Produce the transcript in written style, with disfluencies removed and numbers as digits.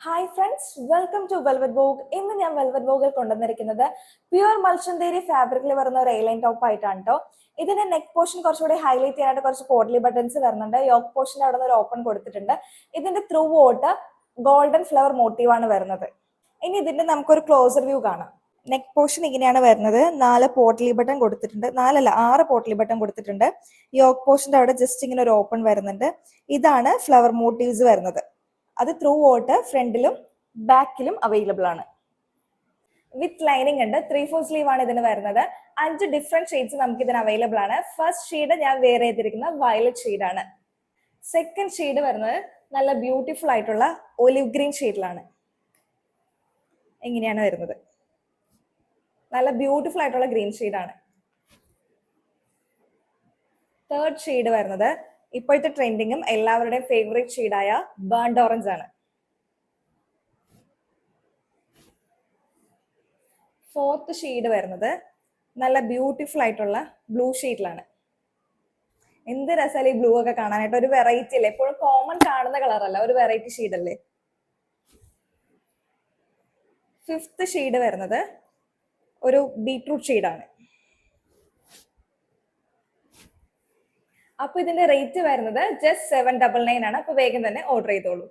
Hi friends, welcome to velvet vogue. ഇന്ന് ഞാൻ velvet വോഗിൽ കൊണ്ടുവന്നിരിക്കുന്നത് പ്യുവർ മൾച്ചന്തേരി ഫാബ്രിക്കിൽ വരുന്ന ഒരു എയർലൈൻ ടോപ്പ് ആയിട്ടാണ് കേട്ടോ. ഇതിന്റെ നെക്ക് പോർഷൻ കുറച്ചുകൂടി ഹൈലൈറ്റ് ചെയ്യാനായിട്ട് കുറച്ച് പോട്ട്ലി ബട്ടൺസ് വരുന്നുണ്ട്. യോക്ക് പോർഷന്റെ അവിടെ നിന്ന് ഒരു ഓപ്പൺ കൊടുത്തിട്ടുണ്ട്. ഇതിന്റെ through out golden flower motive ആണ് വരുന്നത്. ഇനി ഇതിന്റെ നമുക്കൊരു ക്ലോസർ വ്യൂ കാണാം. നെക്ക് പോർഷൻ ഇങ്ങനെയാണ് വരുന്നത്. 4 പോട്ട്ലി ബട്ടൺ കൊടുത്തിട്ടുണ്ട്. 6 പോട്ട്ലി ബട്ടൺ കൊടുത്തിട്ടുണ്ട്. യോക്ക് പോർഷന്റെ അവിടെ ജസ്റ്റ് ഇങ്ങനെ ഒരു ഓപ്പൺ വരുന്നുണ്ട്. ഇതാണ് ഫ്ലവർ മോട്ടീവ്സ് വരുന്നത്. അത് ത്രൂ ഔട്ട് ഫ്രണ്ടിലും ബാക്കിലും അവൈലബിൾ ആണ്. വിത്ത് ലൈനിങ് ഉണ്ട്. 3/4 സ്ലീവ് ആണ് ഇതിന് വരുന്നത്. 5 ഡിഫറെന്റ് ഷെയ്ഡ്സ് നമുക്ക് ഇതിന് അവൈലബിൾ ആണ്. ഫസ്റ്റ് ഷെയ്ഡ് ഞാൻ വെയർ ചെയ്തിരിക്കുന്ന വയലറ്റ് ഷെയ്ഡാണ്. സെക്കൻഡ് ഷെയ്ഡ് വരുന്നത് നല്ല ബ്യൂട്ടിഫുൾ ആയിട്ടുള്ള ഒലിവ് ഗ്രീൻ ഷെയ്ഡിലാണ്. ഇങ്ങനെയാണ് വരുന്നത്. നല്ല ബ്യൂട്ടിഫുൾ ആയിട്ടുള്ള ഗ്രീൻ ഷെയ്ഡാണ്. തേർഡ് ഷെയ്ഡ് വരുന്നത് ഇപ്പോഴത്തെ ട്രെൻഡിങ്ങും എല്ലാവരുടെയും ഫേവറേറ്റ് ഷെയ്ഡായ ബേൺഡ് ഓറഞ്ച് ആണ്. ഫോർത്ത് ഷെയ്ഡ് വരുന്നത് നല്ല ബ്യൂട്ടിഫുൾ ആയിട്ടുള്ള ബ്ലൂ ഷെയ്ഡിലാണ്. എന്ത് രസമല്ലേ ഈ ബ്ലൂ ഒക്കെ കാണാനായിട്ട്. ഒരു വെറൈറ്റി അല്ലേ, എപ്പോഴും കോമൺ കാണുന്ന കളറല്ല, ഒരു വെറൈറ്റി ഷെയ്ഡ് അല്ലേ. ഫിഫ്ത്ത് ഷെയ്ഡ് വരുന്നത് ഒരു ബീട്രൂട്ട് ഷെയ്ഡാണ്. അപ്പൊ ഇതിന്റെ റേറ്റ് വരുന്നത് ജസ്റ്റ് 799 ആണ്. അപ്പൊ വേഗം തന്നെ ഓർഡർ ചെയ്തോളൂ.